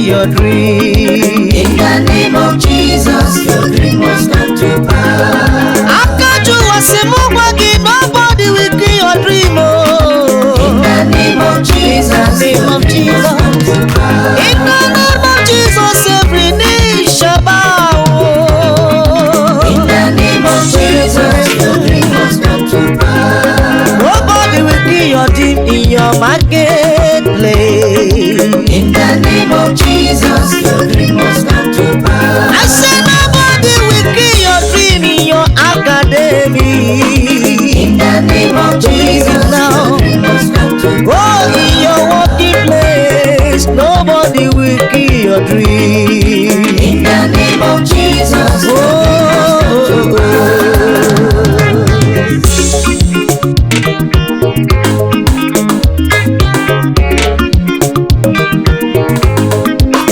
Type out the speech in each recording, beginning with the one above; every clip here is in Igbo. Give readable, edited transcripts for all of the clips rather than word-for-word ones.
your dream. In the name of Jesus, your dream must come to pass. Akaju wasimugwagi, nobody will kill your dream. Oh. In the name of Jesus, your dream must come to pass. In the name of Jesus, every knee shall bow. In the name of Jesus, your dream must come to pass. Nobody will kill your dream in your marketplace. In the name of Jesus, your dream must come to pass. I said nobody will kill your dream in your academy. In the name of Jesus, your dream must come to pass. Oh, in your working place, nobody will kill your dream. In the name of Jesus, your dream must come to pass.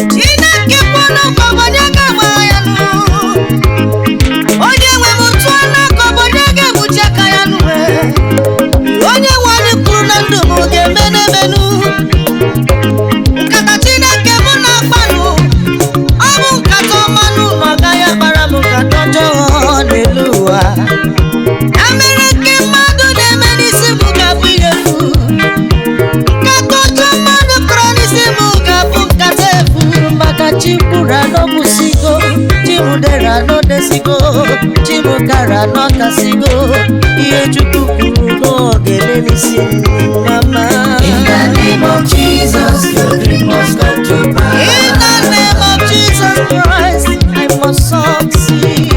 Chineke kwano kobonyega mayanu. Onye nwe mutu ana kobonyega buchaka yanu. Onye wali kuru na ndu mu gemene menu. Nkata Chineke mu na kwanu. Obu nkata manu magaya bara mu katojo hallelujah. Amerike madu de menisi mu gabuyefu. Katojo manu kronisi mu gabu katefu. Makachikura no musigo. Chimudera no desigo. Chimukara no kasigo. Iye chukukuru no gemenisi mama. In the name of Jesus, your dream must come to pass. In the name of Jesus Christ, I must succeed.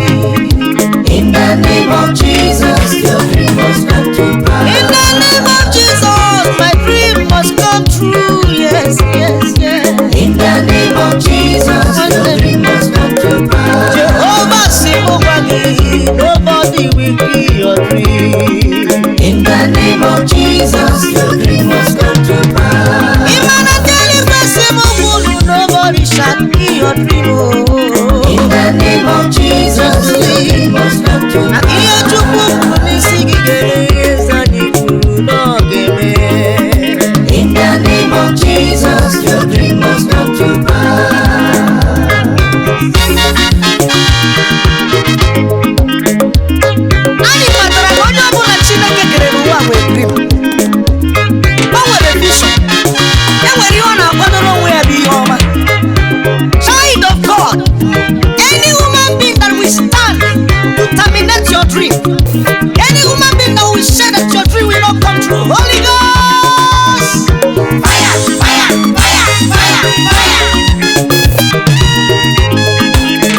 In the name of Jesus, your dream must come to pass. In the name of Jesus, my dream must come true. Yes, yes, yes. In the name of Jesus, your dream must come to pass. Jehovah Simubagi, nobody will kill your dream. In the name of Jesus, your dream must come to pass. Imana deliver Simubulu, nobody shall kill your dream. Oh. In the name of Jesus, your dream must come to pass. Akiyo chukwu nisigi gere zani kuru no geme. In the name of Jesus, your dream must come to pass. Anyị kpatara ka onye ọbụla Chineke kere n'ụwa nwee dream. O nwere vision. E nwere ihe ọ na-akwadoro onwe ya bụ ihe ọma. Child of God, any human being that will stand to terminate your dream, any human being that will say that your dream will not come true, Holy Ghost, fire, fire, fire, fire, fire.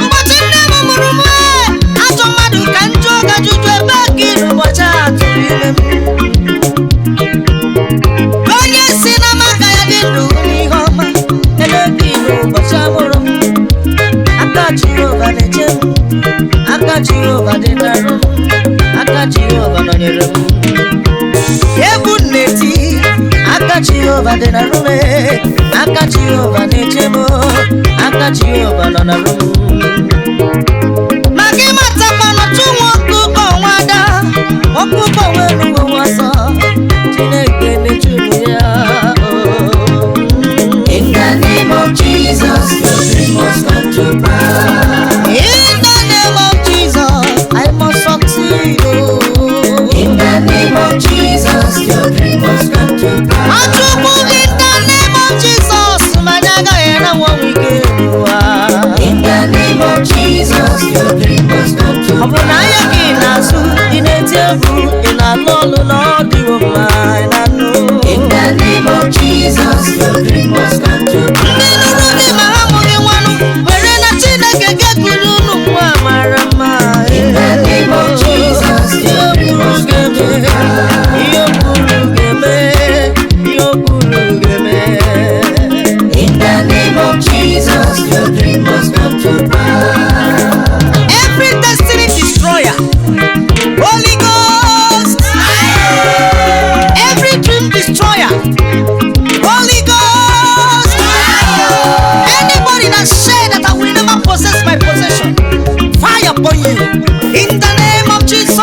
Ụbọchị nne m mụrụ m, ajọ mmadụ ka njọ gajuju ebe gị n'ụbọchị a tụrụ ime m. Onye si na maka ya dị ndụ n'ihe ọma, ebe gị n'ụbọchị a mụrụ m. Aka Jehova na-eche m, aka Jehova dị n'arụ m, aka Jehova nọnyere m. Egwu na-eti, aka Jehova dị n'arụ m, aka Jehova na-eche m, aka Jehova nọ n'arụ m. Maka ịmatakwa n'otu nwa ọkụkọ nwada, ọkụkọ nwere uwe ọsọ, Chineke na-eche ụmụ ya. In the name of Jesus, your dream must come to pass. In the name of Jesus, I must succeed. Oh. In the name of Jesus, your dream must come to pass. Achukwu, in the name of Jesus, manyaga yana wawike uwa. In the name of Jesus, your dream must come to Ọ bụ na anya gị na-azụ, ị na-eti egwu, ị na-alụ ọlụ na ọ dịwo mma, ị na-anụ. In the name of Jesus, your dream must come to Ndị pass. nụrụ gị ma ha mụghị nwanụ, were na Chineke ga-ekuru unu nwa mara mma. In the name of Jesus, your dream must come to pass. Ihe o kwuru ga-eme, ihe o kwuru ga-eme. In the name of Jesus, your dream must come to pass. Every destiny destroyer, Holy Ghost. Every dream destroyer, Holy Ghost. Anybody that said that I will never possess my possession, fire upon you. In the name of Jesus.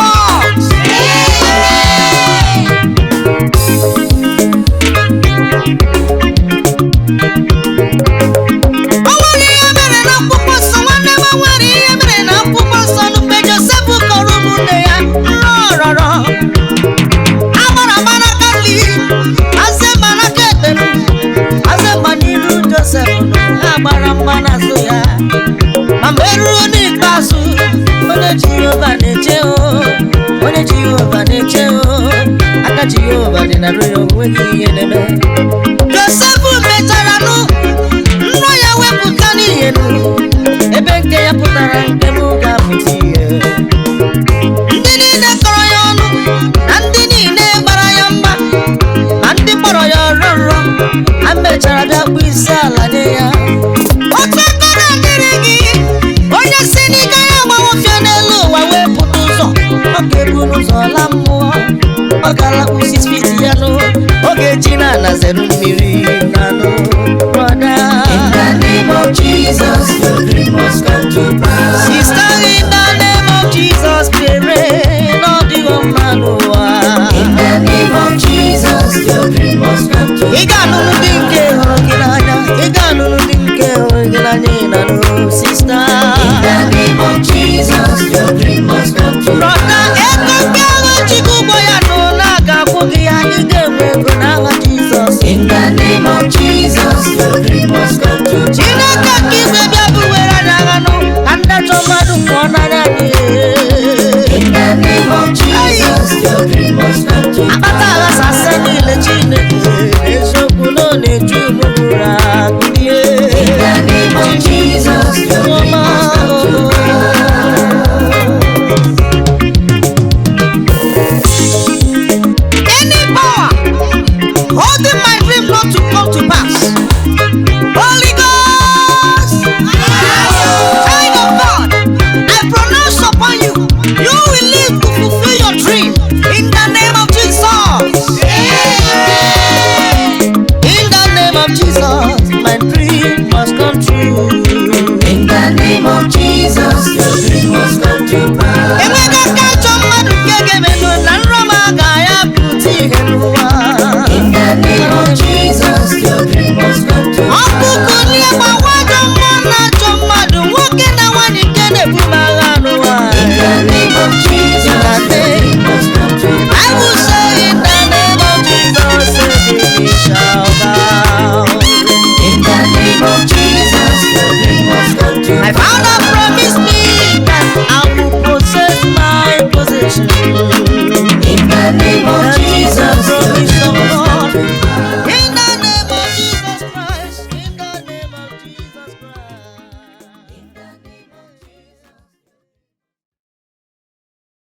enweghị ihe na-eme. Josef mechara nụ nrọ ya wepụta n'ihe nụ ebe nke ya pụtara nke m ga-apụta ihe. Ndị niile kọrọ ya ọnụ na ndị niile gbara ya mgba na ndị kpọrọ ya ọrọ nrọ ha mechara bịa kpụ isi ala nye ya. Otu aka na-adịrị gị onye si n'ike ya gbawafịa n'elu ụwa wee pụta ụzọ ọ ga-ebu n'ụzọ la mmụọ ọ ga-alakpụ 6 feet ya n'o ọ ga-eji na-anazere mmiri